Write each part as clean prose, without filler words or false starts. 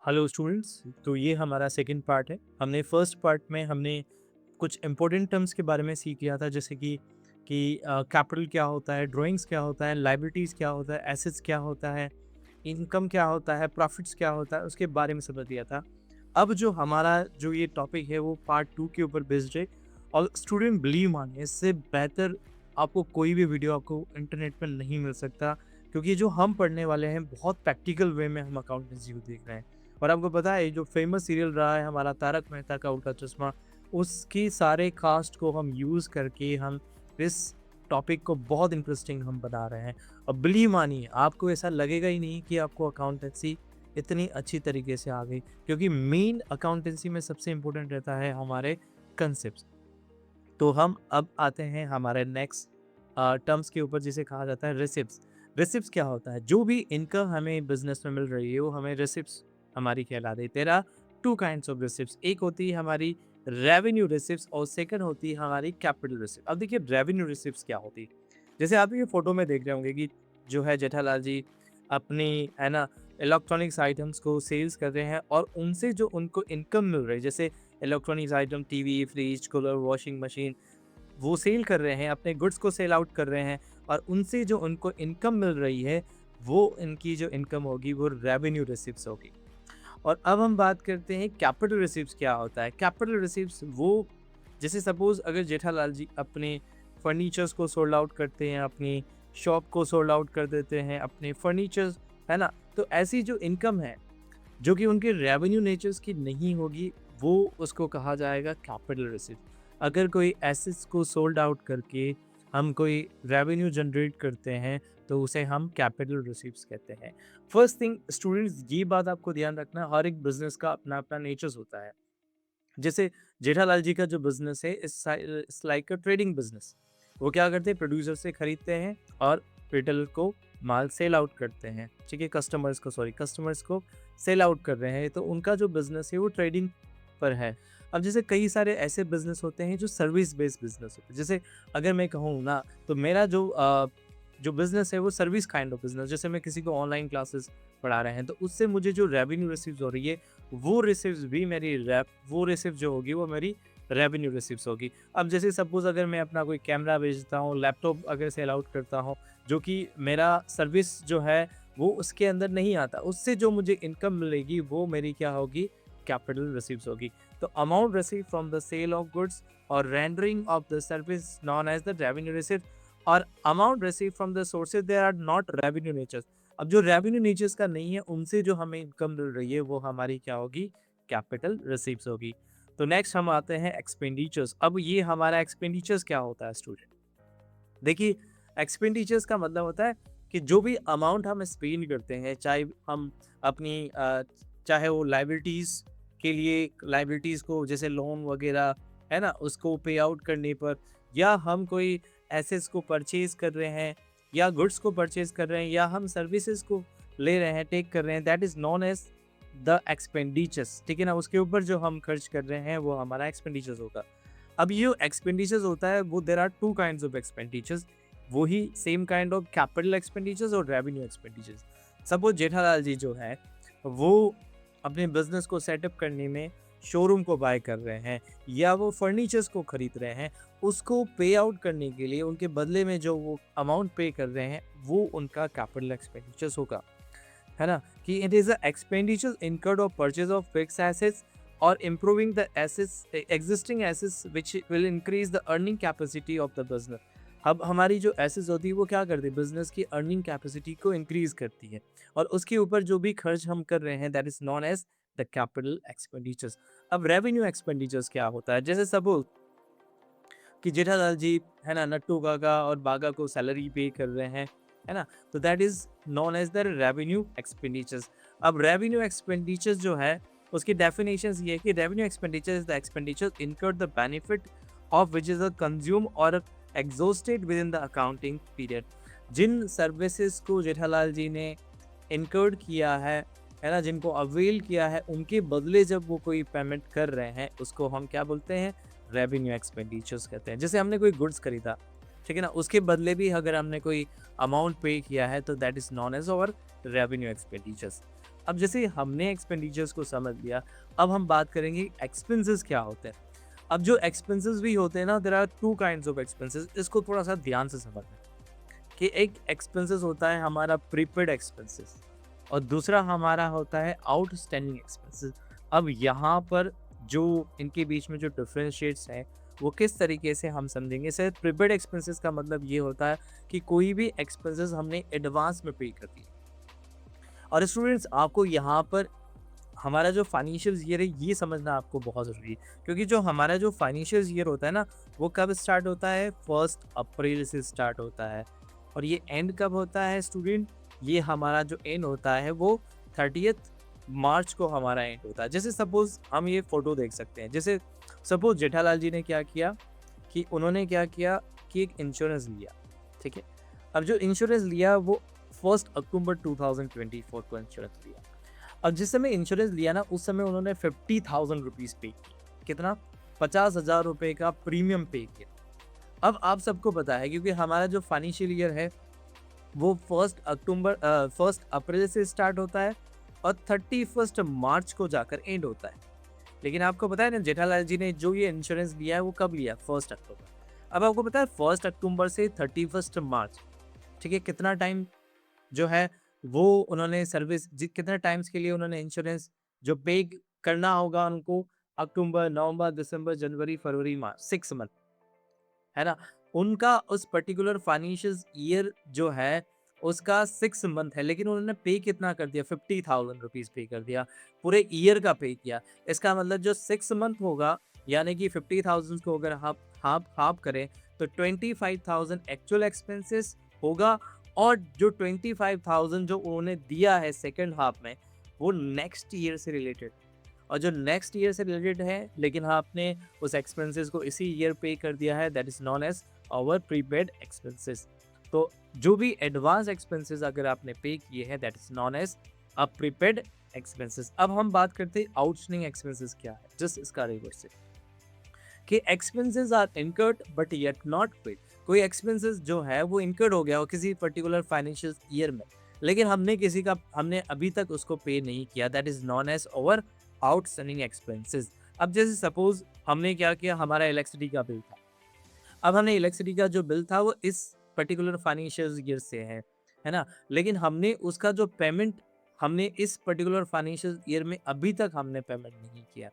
Hello students. तो ये हमारा सेकंड पार्ट है। हमने फर्स्ट पार्ट में हमने कुछ इंपॉर्टेंट टर्म्स के बारे में सीख लिया था, जैसे कि कैपिटल क्या होता है, ड्राइंग्स क्या होता है, लाइबिलिटीज़ क्या होता है, एसेट्स क्या होता है, इनकम क्या होता है, प्रॉफिट्स क्या होता है, उसके बारे में समझ लिया था। अब जो हमारा जो ये टॉपिक है वो पार्ट 2 के ऊपर बेस्ड है। और स्टूडेंट बिलीव मानिए, इससे बेहतर आपको कोई भी वीडियो आपको इंटरनेट पर नहीं मिल सकता, क्योंकि जो हम पढ़ने वाले हैं बहुत प्रैक्टिकल वे में हम अकाउंटेंसी को देख रहे हैं। और आपको पता है जो फेमस सीरियल रहा है हमारा तारक मेहता का उल्टा चश्मा, उसकी सारे कास्ट को हम यूज़ करके हम इस टॉपिक को बहुत इंटरेस्टिंग हम बना रहे हैं। और बिलीव मानिए, आपको ऐसा लगेगा ही नहीं कि आपको अकाउंटेंसी इतनी अच्छी तरीके से आ गई, क्योंकि मेन अकाउंटेंसी में सबसे इम्पोर्टेंट रहता है हमारे कंसेप्ट। तो हम अब आते हैं हमारे नेक्स्ट टर्म्स के ऊपर, जिसे कहा जाता है रिसिप्ट्स। रिसिप्ट्स क्या होता है? जो भी इनकम हमें बिजनेस में मिल रही है वो हमें रिसिप्ट्स हमारी कहलाती है। तेरा टू काइंड्स ऑफ रिसिप्ट्स, एक होती है हमारी रेवेन्यू रिसिप्ट्स और सेकंड होती है हमारी कैपिटल रिसिप्ट। अब देखिए रेवेन्यू रिसिप्ट्स क्या होती है। जैसे आप ये फोटो में देख रहे होंगे कि जो है जेठालाल जी अपनी, है ना, इलेक्ट्रॉनिक्स आइटम्स को सेल्स कर रहे हैं और उनसे जो उनको इनकम मिल रही है, जैसे electronics item TV, fridge, cooler, washing machine, वो सेल कर रहे हैं, अपने गुड्स को सेल आउट कर रहे हैं और उनसे जो उनको इनकम मिल रही है, वो इनकी जो इनकम होगी वो रेवेन्यू रिसिप्ट्स होगी। और अब हम बात करते हैं कैपिटल रिसिप्ट्स क्या होता है। कैपिटल रिसिप्ट्स वो, जैसे सपोज अगर जेठालाल जी अपने फर्नीचर्स को सोल्ड आउट करते हैं, अपनी शॉप को सोल्ड आउट कर देते हैं, अपने फर्नीचर्स, है ना, तो ऐसी जो इनकम है जो कि उनके रेवेन्यू नेचर्स की नहीं होगी, वो उसको कहा जाएगा कैपिटल रिसिप्ट। अगर कोई एसेट्स को सोल्ड आउट करके हम कोई रेवेन्यू जनरेट करते हैं तो उसे हम कैपिटल रिसिप्ट्स कहते हैं। फर्स्ट थिंग स्टूडेंट्स, ये बात आपको ध्यान रखना है, हर एक बिजनेस का अपना अपना नेचर्स होता है। जैसे जेठालाल जी का जो बिजनेस है, it's like a trading business. वो क्या करते हैं, प्रोड्यूसर से खरीदते हैं और रिटेलर को माल सेल आउट करते हैं, ठीक है, कस्टमर्स को सेल आउट कर रहे हैं, तो उनका जो बिजनेस है वो ट्रेडिंग पर है। अब जैसे कई सारे ऐसे बिजनेस होते हैं जो सर्विस बेस्ड बिजनेस होते हैं। जैसे अगर मैं कहूँ ना, तो मेरा जो बिजनेस है वो सर्विस काइंड ऑफ बिजनेस। जैसे मैं किसी को ऑनलाइन क्लासेस पढ़ा रहे हैं, तो उससे मुझे जो रेवेन्यू रिसीव्स हो रही है, वो रिसिप्ट्स भी मेरी वो रिसिप्ट जो होगी वो मेरी रेवेन्यू रिसिप्ट्स होगी। अब जैसे सपोज अगर मैं अपना कोई कैमरा बेचता हूँ, लैपटॉप अगर सेल आउट करता हूँ, जो कि मेरा सर्विस जो है वो उसके अंदर नहीं आता, उससे जो मुझे इनकम मिलेगी वो मेरी क्या होगी, कैपिटल रिसिप्ट्स होगी। तो amount receive from the sale of goods और rendering of the service known as the revenue receipt, और amount receive from the sources there are not revenue nature. अब जो रेवेन्यू नीचेस का नहीं है, उनसे जो हमें इनकम मिल रही है वो हमारी क्या होगी, कैपिटल रिसीप्ट्स होगी। तो नेक्स्ट हम आते हैं एक्सपेंडिचर्स। अब ये हमारा एक्सपेंडिचर्स क्या होता है स्टूडेंट? देखिए, एक्सपेंडिचर्स का मतलब होता है कि जो भी अमाउंट हम स्पेंड करते हैं, चाहे हम अपनी चाहे वो लाइबिलिटीज़ के लिए, लाइबिलिटीज़ को जैसे लोन वगैरह, है ना, उसको पे आउट करने पर, या हम कोई एसेट्स को परचेज कर रहे हैं, या गुड्स को परचेज कर रहे हैं, या हम सर्विसेज को ले रहे हैं, टेक कर रहे हैं, that is known as the expenditures, ठीक है ना। उसके ऊपर जो हम खर्च कर रहे हैं वो हमारा एक्सपेंडिचर्स होगा। अब ये एक्सपेंडिचर्स होता है वो, there are two kinds of expenditures, वो ही same kind of capital expenditures और revenue expenditures. Suppose Jethalal ji जो है वो अपने बिजनेस को सेटअप करने में शोरूम को बाय कर रहे हैं, या वो फर्नीचर्स को खरीद रहे हैं, उसको पे आउट करने के लिए उनके बदले में जो वो अमाउंट पे कर रहे हैं वो उनका कैपिटल एक्सपेंडिचर्स होगा, है ना। कि it is expenditure incurred of purchase of fix assets और improving the assets, existing assets which will increase the earning capacity of the business. अब हमारी जो एसेट्स होती है वो क्या करती है, बिजनेस की अर्निंग कैपेसिटी को इंक्रीज करती है, और उसके ऊपर जो भी खर्च हम कर रहे हैं that is known as the capital expenditures. अब रेवेन्यू एक्सपेंडिचर्स क्या होता है? जैसे सपोज कि जेठालाल जी, है ना, नट्टू काका और बागा को सैलरी पे कर रहे हैं, है ना, तो that is known as the revenue expenditures. अब रेवेन्यू एक्सपेंडिचर्स जो है उसकी डेफिनेशन ये है कि revenue expenditure is the expenditure incurred the benefit of which is consume और exhausted within the accounting period. जिन सर्विसेज को जेठालाल जी ने इनकर्ड किया है ना, जिनको अवेल किया है, उनके बदले जब वो कोई पेमेंट कर रहे हैं उसको हम क्या बोलते हैं, रेवेन्यू एक्सपेंडिचर्स कहते हैं। जैसे हमने कोई गुड्स खरीदा, ठीक है ना, उसके बदले भी अगर हमने कोई अमाउंट पे किया है तो that is known as our revenue expenditures. अब जैसे हमने एक्सपेंडिचर्स को समझ लिया, अब हम बात करेंगे एक्सपेंसेस क्या होते हैं। अब जो एक्सपेंसेस भी होते हैं ना, there are two kinds of expenses, इसको थोड़ा सा ध्यान से समझना कि एक एक्सपेंसेस होता है हमारा प्रीपेड एक्सपेंसेस और दूसरा हमारा होता है आउटस्टैंडिंग एक्सपेंसेस। अब यहाँ पर जो इनके बीच में जो डिफरेंशिएट्स हैं वो किस तरीके से हम समझेंगे। सर, प्रीपेड एक्सपेंसेस का मतलब ये होता है कि कोई भी एक्सपेंसेस हमने एडवांस में पे कर दिया। और स्टूडेंट्स, आपको यहाँ पर हमारा जो फाइनेंशियल ईयर है ये समझना आपको बहुत ज़रूरी है, क्योंकि जो हमारा जो फाइनेंशियल ईयर होता है ना, वो कब स्टार्ट होता है? 1 अप्रैल से स्टार्ट होता है। और ये एंड कब होता है स्टूडेंट? ये हमारा जो एंड होता है वो 30 मार्च को हमारा एंड होता है। जैसे सपोज हम ये फोटो देख सकते हैं, जैसे सपोज जेठालाल जी ने क्या किया कि उन्होंने क्या किया कि एक इंश्योरेंस लिया, ठीक है। अब जो इंश्योरेंस लिया वो 1 अक्टूबर 2024 को इंश्योरेंस लिया। अब जिस समय इंश्योरेंस लिया ना, उस समय उन्होंने 50,000 रुपीज़ पे किया। कितना? 50,000 रुपये का प्रीमियम पे किया। अब आप सबको पता है, क्योंकि हमारा जो फाइनेंशियल ईयर है वो 1 अप्रैल से स्टार्ट होता है और 31 मार्च को जाकर एंड होता है। लेकिन आपको पता है ना, जेठालाल जी ने जो ये इंश्योरेंस लिया है वो कब लिया? 1 अक्टूबर। अब आपको पता है 1 अक्टूबर से 31 मार्च, ठीक है, कितना टाइम जो है वो उन्होंने सर्विस कितने टाइम्स के लिए उन्होंने इंश्योरेंस जो पे करना होगा उनको? अक्टूबर, नवंबर, दिसंबर, जनवरी, फरवरी, मार्च, 6 मंथ, है ना। उनका उस पर्टिकुलर फाइनेंशियल ईयर जो है उसका 6 मंथ है, लेकिन उन्होंने पे कितना कर दिया? 50,000 रुपीज़ पे कर दिया, पूरे ईयर का पे किया। इसका मतलब जो 6 मंथ होगा, यानी कि 50,000 को अगर हाफ हाफ हाफ करें तो 25,000 एक्चुअल एक्सपेंसेस होगा, और जो 25,000 जो उन्होंने दिया है सेकंड हाफ में, वो नेक्स्ट ईयर से रिलेटेड, और जो नेक्स्ट ईयर से रिलेटेड है, लेकिन आपने उस एक्सपेंसेस को इसी ईयर पे कर दिया है, that is known as our prepaid expenses. तो जो भी एडवांस एक्सपेंसेस अगर आपने पे किए हैं, that is known as a prepaid expenses. अब हम बात करते हैं आउटस्टैंडिंग एक्सपेंसेस क्या है, जस्ट इसका रिवर्स है कि expenses are incurred but yet not paid. कोई एक्सपेंसेस जो है वो इनकर्ड हो गया हो किसी पर्टिकुलर फाइनेंशियल ईयर में, लेकिन हमने अभी तक उसको पे नहीं किया, that is known as over outstanding expenses. अब जैसे सपोज हमने क्या किया, हमारा इलेक्ट्रिसिटी का बिल था। अब हमने इलेक्ट्रिसिटी का जो बिल था वो इस पर्टिकुलर फाइनेंशियल ईयर से है ना, लेकिन हमने उसका जो पेमेंट हमने इस पर्टिकुलर फाइनेंशियल ईयर में अभी तक हमने पेमेंट नहीं किया।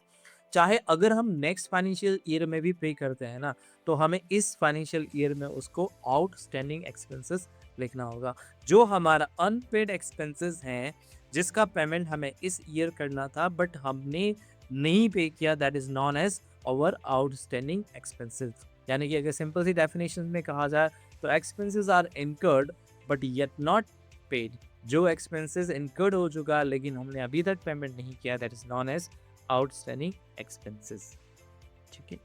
चाहे अगर हम नेक्स्ट फाइनेंशियल ईयर में भी पे करते हैं ना, तो हमें इस फाइनेंशियल ईयर में उसको आउटस्टैंडिंग एक्सपेंसेस लिखना होगा। जो हमारा अनपेड एक्सपेंसेस हैं, जिसका पेमेंट हमें इस ईयर करना था बट हमने नहीं पे किया, that is known as our outstanding expenses. यानी कि अगर सिंपल सी डेफिनेशन में कहा जाए तो expenses are incurred but yet not paid. जो एक्सपेंसेस इनकर्ड हो चुका लेकिन हमने अभी तक पेमेंट नहीं किया, that is known as outstanding expenses. ठीक है।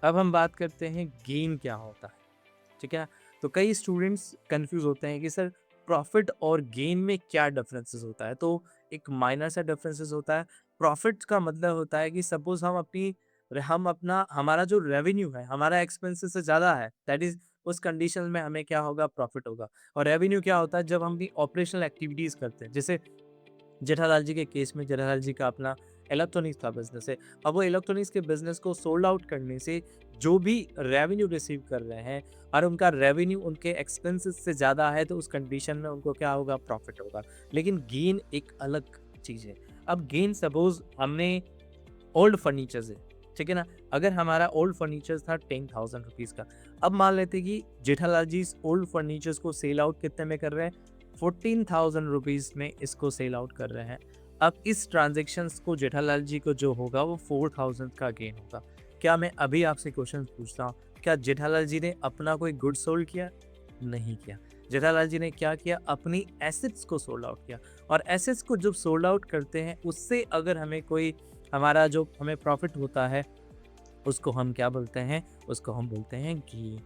अब हम बात करते हैं गेन क्या होता है। ठीक है। तो कई स्टूडेंट्स कंफ्यूज होते हैं कि सर प्रॉफिट और गेन में क्या डिफरेंसेस होता है। तो एक माइनर सा डिफरेंसेस होता है। प्रॉफिट का मतलब होता है कि सपोज हम अपना हमारा जो रेवेन्यू है हमारा एक्सपेंसेस से ज़्यादा है, दैट इज उस कंडीशन में हमें क्या होगा? प्रॉफिट होगा। और रेवेन्यू क्या होता है? जब हम भी ऑपरेशनल एक्टिविटीज़ करते हैं, जैसे जेठालाल जी के केस में जेठालाल जी का अपना इलेक्ट्रॉनिक्स का बिजनेस है। अब वो इलेक्ट्रॉनिक्स के बिजनेस को सोल्ड आउट करने से जो भी रेवेन्यू रिसीव कर रहे हैं और उनका रेवेन्यू उनके एक्सपेंसेस से ज़्यादा है, तो उस कंडीशन में उनको क्या होगा? प्रॉफिट होगा। लेकिन गेन एक अलग चीज़ है। अब गेन सपोज हमने ओल्ड फर्नीचर्स है, ठीक है ना। अगर हमारा ओल्ड फर्नीचर था 10,000 रुपीज़ का, अब मान लेते कि जेठालाल जी इस ओल्ड फर्नीचर्स को सेल आउट कितने में कर रहे हैं? 14,000 रुपीज़ में इसको सेल आउट कर रहे हैं। अब इस ट्रांजेक्शन्स को जेठालाल जी को जो होगा वो 4,000 का गेन होगा। क्या मैं अभी आपसे क्वेश्चन पूछता हूँ, क्या जेठालाल जी ने अपना कोई गुड सोल्ड किया? नहीं किया। जेठालाल जी ने क्या किया? अपनी एसेट्स को सोल्ड आउट किया। और एसेट्स को जब सोल्ड आउट करते हैं, उससे अगर हमें कोई हमारा जो हमें प्रॉफिट होता है, उसको हम क्या बोलते हैं? उसको हम बोलते हैं गेन।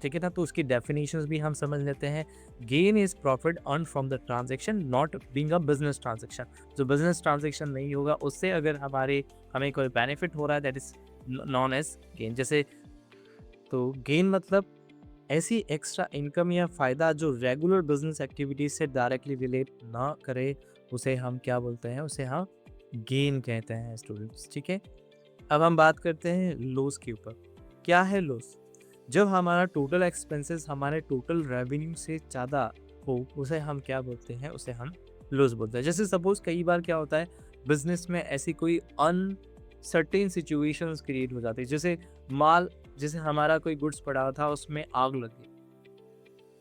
ठीक है ना। तो उसकी डेफिनेशंस भी हम समझ लेते हैं। Gain is profit earn from the transaction not being a business transaction. जो बिजनेस ट्रांजेक्शन नहीं होगा उससे अगर हमें कोई बेनिफिट हो रहा है, that is known as gain. जैसे तो गेन मतलब ऐसी एक्स्ट्रा इनकम या फ़ायदा जो रेगुलर बिजनेस एक्टिविटीज से डायरेक्टली रिलेट ना करे, उसे हम क्या बोलते हैं, उसे हम गेन कहते हैं स्टूडेंट्स, ठीक है। अब हम बात करते हैं लॉस के ऊपर। क्या है लॉस? जब हमारा टोटल एक्सपेंसेस हमारे टोटल रेवेन्यू से ज़्यादा हो, उसे हम क्या बोलते हैं, उसे हम लॉस बोलते हैं। जैसे सपोज कई बार क्या होता है, बिजनेस में ऐसी कोई अनसर्टेन सिचुएशंस क्रिएट हो जाती है, जैसे माल, जैसे हमारा कोई गुड्स पड़ा था उसमें आग लग गई।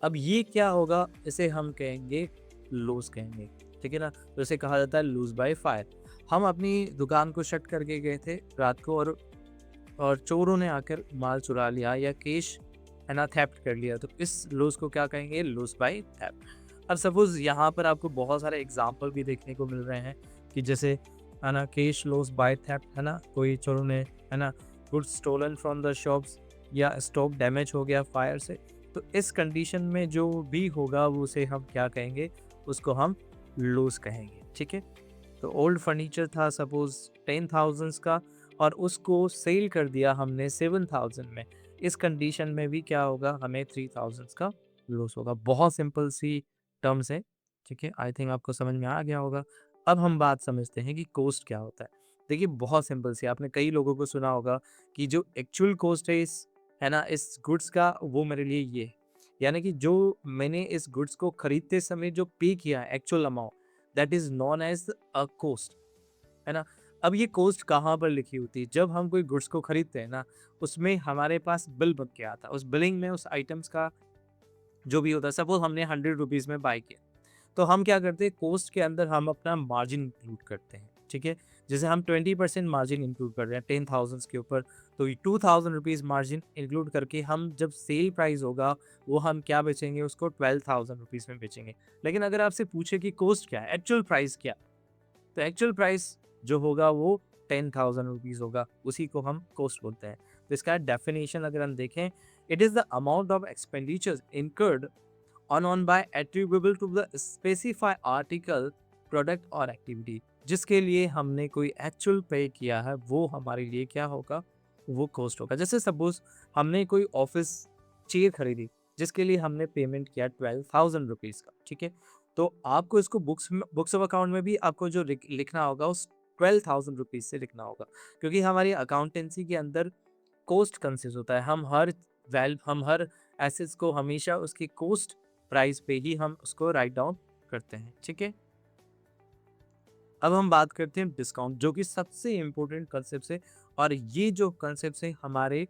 अब ये क्या होगा, इसे हम कहेंगे लॉस कहेंगे, ठीक है ना। तो इसे कहा जाता है लूज बाय फायर। हम अपनी दुकान को शट करके गए थे रात को, और चोरों ने आकर माल चुरा लिया या कैश है ना थेफ्ट कर लिया, तो इस लॉस को क्या कहेंगे, लॉस बाय थेफ्ट। अब सपोज यहाँ पर आपको बहुत सारे एग्जांपल भी देखने को मिल रहे हैं कि जैसे है ना कैश लॉस बाय थेफ्ट, है ना, कोई चोरों ने है ना goods stolen from the shops, या स्टॉक डैमेज हो गया फायर से। तो इस कंडीशन में जो भी होगा वो उसे हम क्या कहेंगे, उसको हम लॉस कहेंगे, ठीक है। तो ओल्ड फर्नीचर था सपोज 10,000 का, और उसको सेल कर दिया हमने 7,000 में। इस कंडीशन में भी क्या होगा, हमें 3,000 का लॉस होगा। बहुत सिंपल सी टर्म्स है, ठीक है। आई थिंक आपको समझ में आ गया होगा। अब हम बात समझते हैं कि कॉस्ट क्या होता है। देखिए बहुत सिंपल सी, आपने कई लोगों को सुना होगा कि जो एक्चुअल कॉस्ट है इस है ना इस गुड्स का, वो मेरे लिए ये है। यानी कि जो मैंने इस गुड्स को खरीदते समय जो पे किया है actual amount, that is known as a cost, है ना। अब ये कॉस्ट कहाँ पर लिखी होती है, जब हम कोई गुड्स को खरीदते हैं ना, उसमें हमारे पास बिल बन के आता है। उस बिलिंग में उस आइटम्स का जो भी होता है, सपोज हमने 100 रुपीज़ में बाय किया, तो हम क्या करते हैं, कोस्ट के अंदर हम अपना मार्जिन इंक्लूड करते हैं, ठीक है। जैसे हम 20% मार्जिन इंक्लूड कर रहे हैं 10,000 के ऊपर, तो 2,000 रुपीज़ मार्जिन इंक्लूड करके हम जब सेल प्राइस होगा, वो हम क्या बेचेंगे, उसको 12,000 रुपीज़ में बेचेंगे। लेकिन अगर आपसे पूछे कि कोस्ट क्या है, एक्चुअल प्राइस क्या, तो एक्चुअल प्राइस जो होगा वो 10,000 रुपीज़ होगा, उसी को हम कोस्ट बोलते हैं। तो इसका डेफिनेशन अगर हम देखें, it is the amount of expenditures incurred on by attributable to the specified article, product और एक्टिविटी, जिसके लिए हमने कोई एक्चुअल पे किया है, वो हमारे लिए क्या होगा, वो कॉस्ट होगा। जैसे सपोज हमने कोई ऑफिस चेयर खरीदी, जिसके लिए हमने पेमेंट किया 12,000 रुपीज़ का, ठीक है। तो आपको इसको बुक्स ऑफ अकाउंट में भी आपको जो लिखना होगा उस 12,000 रुपीज़ से लिखना होगा, क्योंकि हमारी अकाउंटेंसी के अंदर कॉस्ट कंसिस्ट होता है। हम हर एसेट्स को हमेशा उसकी कॉस्ट प्राइस पे ही हम उसको राइट डाउन करते हैं, ठीक है। अब हम बात करते हैं डिस्काउंट, जो कि सबसे इम्पोर्टेंट कंसेप्ट है, और ये जो कंसेप्ट है हमारे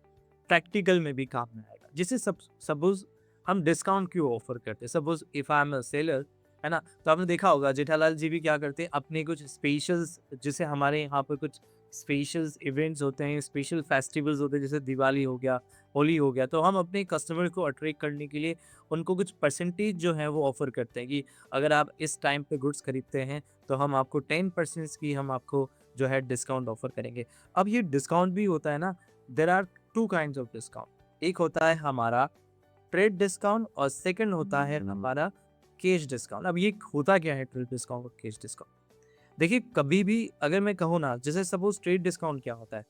प्रैक्टिकल में भी काम में आएगा। जैसे सपोज हम डिस्काउंट क्यों ऑफर करते हैं, suppose if I am a seller, है ना, तो आपने देखा होगा जेठालाल जी भी क्या करते हैं, अपने कुछ स्पेशल्स, जैसे हमारे यहाँ पर कुछ स्पेशल इवेंट्स होते हैं, स्पेशल फेस्टिवल्स होते हैं, जैसे दिवाली हो गया, होली हो गया, तो हम अपने कस्टमर को अट्रैक्ट करने के लिए उनको कुछ परसेंटेज जो है वो ऑफर करते हैं कि अगर आप इस टाइम पे गुड्स खरीदते हैं, तो हम आपको 10% की हम आपको जो है डिस्काउंट ऑफर करेंगे। अब ये डिस्काउंट भी होता है ना, there are two kind of discount. एक होता है हमारा ट्रेड डिस्काउंट, और सेकंड होता है हमारा कैश डिस्काउंट। अब ये होता क्या है ट्रेड डिस्काउंट और कैश डिस्काउंट? देखिए कभी भी अगर मैं कहूँ ना, जैसे सपोज ट्रेड डिस्काउंट क्या होता है,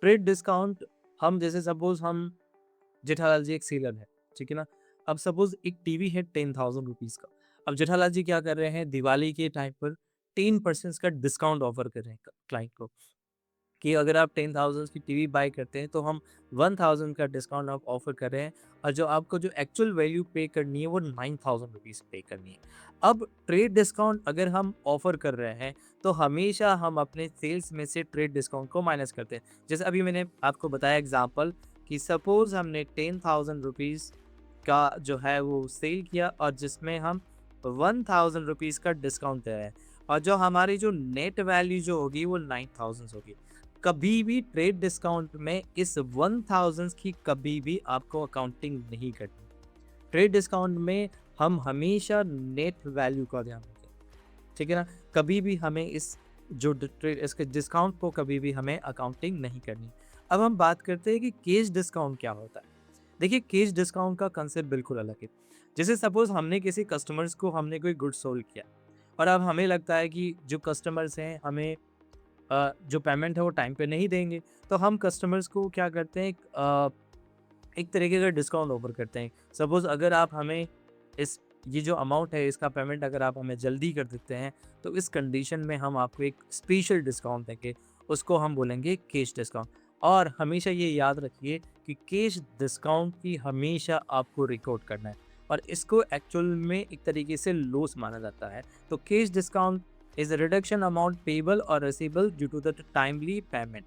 ट्रेड डिस्काउंट, हम जैसे सपोज हम जेठालाल जी एक सेलर है, ठीक है ना। अब सपोज एक टीवी है 10,000 रुपीज़ का। अब जेठालाल जी क्या कर रहे हैं, दिवाली के टाइम पर 10% का डिस्काउंट ऑफर कर रहे हैं क्लाइंट को, कि अगर आप 10,000 की टीवी बाय करते हैं, तो हम 1,000 का डिस्काउंट आप ऑफर कर रहे हैं, और जो आपको जो एक्चुअल वैल्यू पे करनी है वो 9,000 रुपीज़ पे करनी है। अब ट्रेड डिस्काउंट अगर हम ऑफर कर रहे हैं, तो हमेशा हम अपने सेल्स में से ट्रेड डिस्काउंट को माइनस करते हैं। जैसे अभी मैंने आपको बताया एग्जाम्पल, कि सपोज हमने 10,000 रुपीज़ का जो है वो सेल किया, और जिसमें हम 1,000 रुपीज़ का डिस्काउंट दे रहे हैं, और जो हमारी जो नेट वैल्यू जो होगी वो 9,000 होगी। कभी भी ट्रेड डिस्काउंट में इस 1,000 की कभी भी आपको अकाउंटिंग नहीं करनी। ट्रेड डिस्काउंट में हम हमेशा नेट वैल्यू का ध्यान रखें, ठीक है ना। कभी भी हमें इसके डिस्काउंट को कभी भी हमें अकाउंटिंग नहीं करनी। अब हम बात करते हैं कि कैश डिस्काउंट क्या होता है। देखिए कैश डिस्काउंट का कंसेप्ट बिल्कुल अलग है। जैसे सपोज हमने किसी कस्टमर्स को हमने कोई गुड सोल्ड किया, और अब हमें लगता है कि जो कस्टमर्स हैं हमें जो पेमेंट है वो टाइम पे नहीं देंगे, तो हम कस्टमर्स को क्या करते हैं, एक तरीके का डिस्काउंट ऑफर करते हैं। सपोज अगर आप हमें इस ये जो अमाउंट है इसका पेमेंट अगर आप हमें जल्दी कर देते हैं तो इस कंडीशन में हम आपको एक स्पेशल डिस्काउंट देंगे, उसको हम बोलेंगे कैश डिस्काउंट। और हमेशा ये याद रखिए कि कैश डिस्काउंट की हमेशा आपको रिकॉर्ड करना है और इसको एक्चुअल में एक तरीके से लॉस माना जाता है। तो cash discount is a reduction amount payable और receivable due to the timely payment.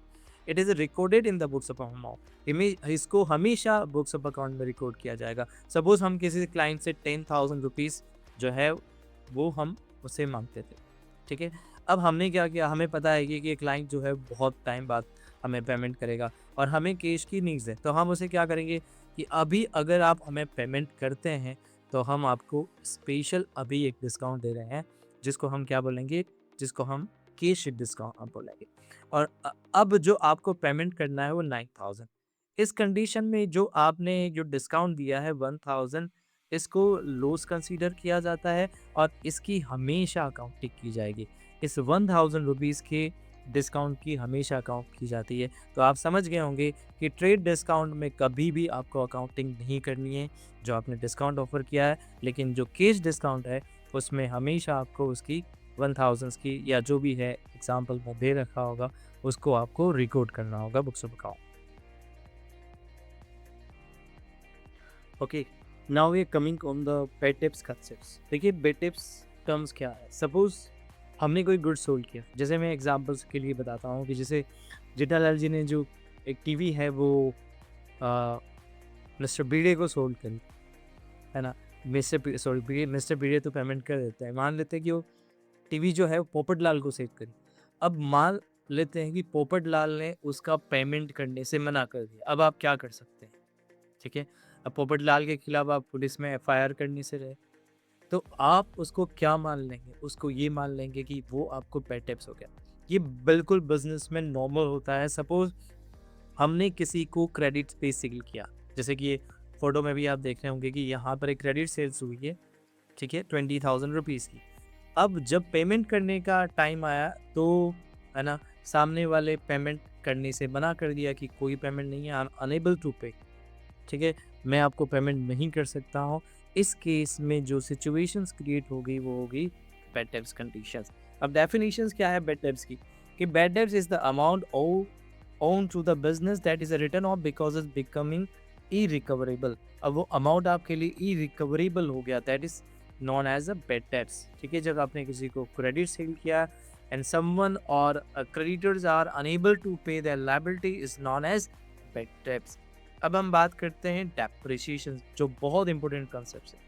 It is recorded in the books of amount. इसको हमेशा बुक्स ऑफ अकाउंट में रिकॉर्ड किया जाएगा। सपोज हम किसी क्लाइंट से 10,000 रुपीज़ जो है वो हम उससे मांगते थे, ठीक है। अब हमने क्या किया, हमें पता है कि ये क्लाइंट जो है बहुत टाइम बाद हमें पेमेंट करेगा और हमें कैश की नीड्स है, तो हम उसे क्या करेंगे कि अभी अगर आप हमें पेमेंट करते हैं तो हम आपको स्पेशल अभी एक डिस्काउंट दे रहे हैं, जिसको हम क्या बोलेंगे, जिसको हम कैश डिस्काउंट आप बोलेंगे। और अब जो आपको पेमेंट करना है वो 9,000। इस कंडीशन में जो आपने जो डिस्काउंट दिया है 1,000, इसको लॉस कंसीडर किया जाता है और इसकी हमेशा अकाउंटिंग की जाएगी। इस 1,000 रुपीज़ के डिस्काउंट की हमेशा अकाउंट की जाती है। तो आप समझ गए होंगे कि ट्रेड डिस्काउंट में कभी भी आपको अकाउंटिंग नहीं करनी है जो आपने डिस्काउंट ऑफ़र किया है, लेकिन जो कैश डिस्काउंट है उसमें हमेशा आपको उसकी 1,000 की या जो भी है एग्ज़ाम्पल में दे रखा होगा, उसको आपको रिकॉर्ड करना होगा books of account. Okay, now we are coming on the paid tips concepts. देखिए पेड टिप्स टर्म्स क्या है। सपोज़ हमने कोई गुड्स सोल्ड किया, जैसे मैं एग्ज़ाम्पल्स के लिए बताता हूँ कि जैसे जेठालाल जी ने जो एक टीवी है वो अ, मिस्टर भिड़े को सोल्ड करी, है ना? मिस्टर भिड़े तो पेमेंट कर देते हैं। मान लेते हैं कि वो टीवी जो है वो पोपट लाल को सेल करी। अब मान लेते हैं कि पोपट लाल ने उसका पेमेंट करने से मना कर दिया। अब आप क्या कर सकते हैं? ठीक है? अब पोपट लाल के खिलाफ आप पुलिस में एफआईआर करने से रहे, तो आप उसको क्या मान लेंगे? उसको ये मान लेंगे कि वो आपको पेड टिप्स हो गया। ये बिल्कुल बिज़नेस में नॉर्मल होता है। सपोज़ हमने किसी को क्रेडिट पे सेल किया, जैसे कि ये फ़ोटो में भी आप देख रहे होंगे कि यहाँ पर एक क्रेडिट सेल्स हुई है, ठीक है? 20,000 रुपीज़ की। अब जब पेमेंट करने का टाइम आया तो है ना, सामने वाले पेमेंट करने से मना कर दिया कि कोई पेमेंट नहीं है, आई एम अनेबल टू पे, ठीक है, मैं आपको पेमेंट नहीं कर सकता हूँ। इस केस में जो सिचुएशंस क्रिएट हो गई वो हो गई बैड डेब्ट्स कंडीशंस। अब डेफिनेशंस क्या है बैड डेब्ट्स की, कि bad debts is the amount own to the business that is return off because is becoming irrecoverable. अब वो अमाउंट आपके लिए इरिकवरेबल हो गया, that is known as a bad debts. ठीक है, जब आपने किसी को क्रेडिट सेल किया and someone or creditors are unable to pay their liability is known as bad debts. अब हम बात करते हैं डेप्रिसिएशन, जो बहुत इंपॉर्टेंट कॉन्सेप्ट है।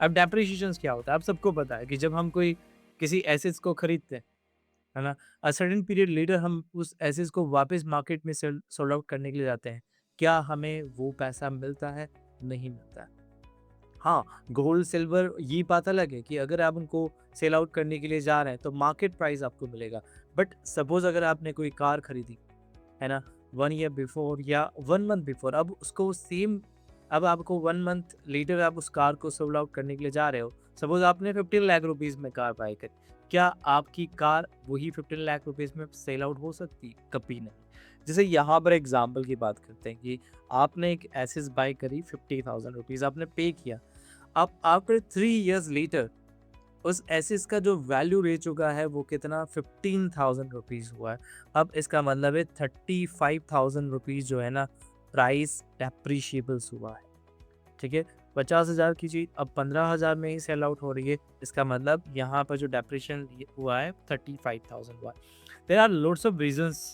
अब डेप्रिसिएशन क्या होता है, आप सबको पता है कि जब हम कोई किसी एसेट्स को खरीदते हैं, है ना, अ सर्टेन पीरियड लेटर हम उस एसेट्स को वापस मार्केट में सेल सोल्ड आउट करने के लिए जाते हैं, क्या हमें वो पैसा मिलता है? नहीं मिलता है। हाँ, गोल्ड सिल्वर ये बात अलग है कि अगर आप उनको सेल आउट करने के लिए जा रहे हैं तो मार्केट प्राइस आपको मिलेगा। बट सपोज अगर आपने कोई कार खरीदी, है ना, 1 ईयर बिफोर या 1 मंथ बिफोर, अब उसको सेम, अब आपको 1 मंथ लेटर आप उस कार को सोल्ड आउट करने के लिए जा रहे हो। सपोज़ आपने 15 लाख रुपीज़ में कार बाय करी, क्या आपकी कार वही 15 लाख रुपीज़ में सेल आउट हो सकती है? कभी नहीं। जैसे यहाँ पर एग्ज़ाम्पल की बात करते हैं कि आपने एक एसेस बाय करी 50,000 रुपीज़ आपने पे किया। अब आफ्टर 3 इयर्स लेटर उस एसेस का जो वैल्यू रह चुका है वो कितना 15,000 रुपीज़ हुआ है। अब इसका मतलब है 35,000 रुपीज़ जो है ना, प्राइस डेप्रिशिएबल्स हुआ है। ठीक है, 50,000 की चीज़ अब 15,000 में ही सेल आउट हो रही है। इसका मतलब यहाँ पर जो डेप्रिशिएशन हुआ है 35,000 हुआ है। There are lots of reasons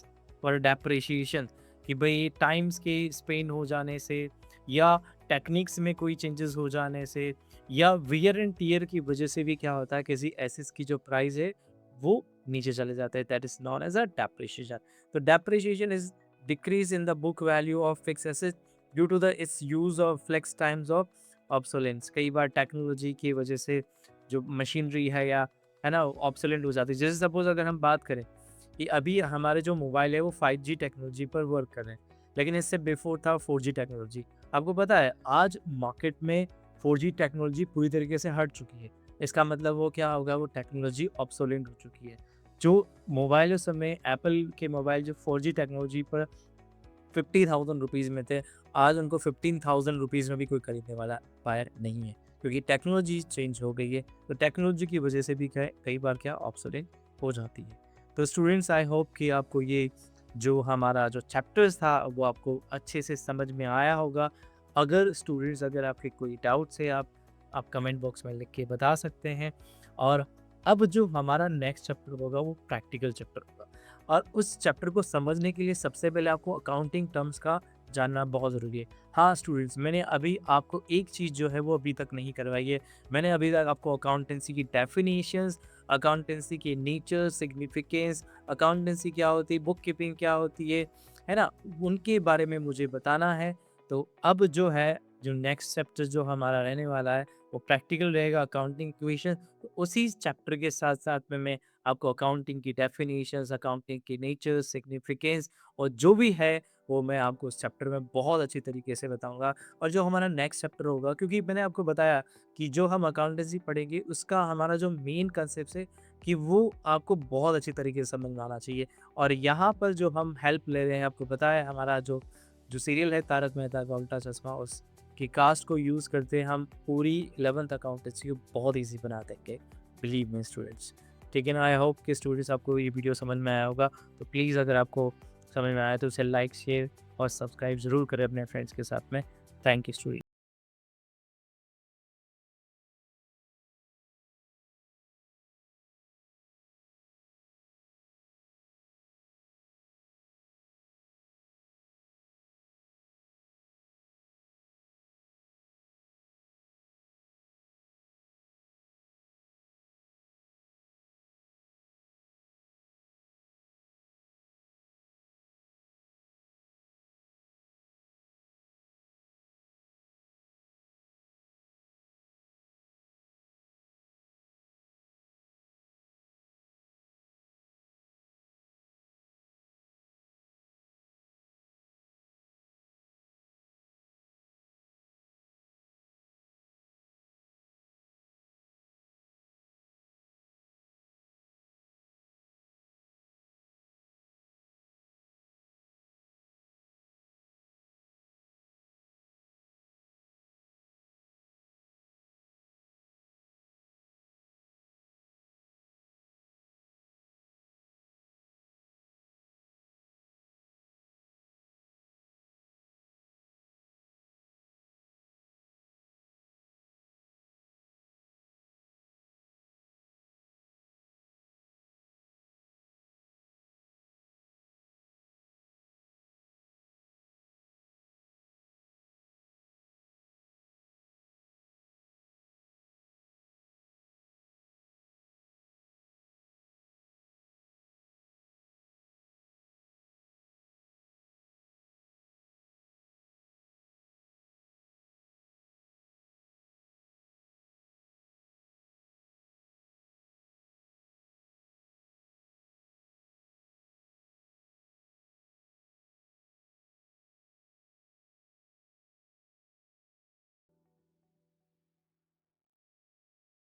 for depreciation, कि भाई टाइम्स के स्पेन हो जाने से या टेक्निक्स में कोई चेंजेस हो जाने से या वियर एंड टियर की वजह से भी क्या होता है, किसी एसेट्स की जो प्राइस है वो नीचे चले जाते हैं। That is known as a depreciation. तो depreciation is decrease in the book value of fixed asset due to the its use of flux times of obsolescence. कई बार टेक्नोलॉजी की वजह से जो मशीनरी है या है ना ऑब्सोलेंट हो जाती है। जैसे सपोज अगर हम बात करें कि अभी हमारे जो मोबाइल है वो 5G टेक्नोलॉजी पर वर्क कर रहे हैं, लेकिन इससे बिफोर था 4G टेक्नोलॉजी। आपको पता है आज मार्केट में 4G टेक्नोलॉजी पूरी तरीके से हट चुकी है। इसका मतलब वो क्या होगा, वो टेक्नोलॉजी ऑब्सोलेंट हो चुकी है। जो मोबाइल उस समय एप्पल के मोबाइल जो 4G टेक्नोलॉजी पर 50,000 रुपीज़ में थे, आज उनको 15,000 रुपीज़ में भी कोई खरीदने वाला बायर नहीं है। क्योंकि टेक्नोलॉजी चेंज हो गई है, तो टेक्नोलॉजी की वजह से भी क्या है, कई बार क्या ऑब्सोलेट हो जाती है। तो स्टूडेंट्स आई होप कि आपको ये जो हमारा जो चैप्टर्स था वो आपको अच्छे से समझ में आया होगा। अगर स्टूडेंट्स अगर आपके कोई डाउट्स है आप कमेंट बॉक्स में लिख के बता सकते हैं। और अब जो हमारा नेक्स्ट चैप्टर होगा वो प्रैक्टिकल चैप्टर होगा, और उस चैप्टर को समझने के लिए सबसे पहले आपको अकाउंटिंग टर्म्स का जानना बहुत ज़रूरी है। हाँ स्टूडेंट्स, मैंने अभी आपको एक चीज़ जो है वो अभी तक नहीं करवाई है। मैंने अभी तक आपको अकाउंटेंसी की डेफिनेशंस, अकाउंटेंसी के नेचर, सिग्निफिकेंस, अकाउंटेंसी क्या होती है, बुक कीपिंग क्या होती है ना? उनके बारे में मुझे बताना है। तो अब जो है, जो नेक्स्ट चैप्टर जो हमारा रहने वाला है, वो प्रैक्टिकल रहेगा, अकाउंटिंग इक्वेशन। तो उसी चैप्टर के साथ-साथ में मैं आपको अकाउंटिंग की डेफिनेशंस, अकाउंटिंग की नेचर, सिग्निफिकेंस और जो भी है, वो मैं आपको उस चैप्टर में बहुत अच्छी तरीके से बताऊँगा। और जो हमारा नेक्स्ट चैप्टर होगा, क्योंकि मैंने आपको बताया कि जो हम अकाउंटेंसी पढ़ेंगे, उसका हमारा जो मेन कांसेप्ट है कि वो आपको बहुत अच्छी तरीके से समझ में आना चाहिए। और यहाँ पर जो हम हेल्प ले रहे हैं, आपको पता है हमारा जो जो सीरियल है तारक मेहता का उल्टा चश्मा, उसकी कास्ट को यूज़ करते हम पूरी 11th अकाउंटेंसी को बहुत ईज़ी बना देंगे, बिलीव मी स्टूडेंट्स। ठीक है ना? आई होप कि स्टूडेंट्स आपको ये वीडियो समझ में आया होगा। तो प्लीज़ अगर आपको समझ में आया तो उसे लाइक, शेयर और सब्सक्राइब ज़रूर करें अपने फ्रेंड्स के साथ में। Thank you student.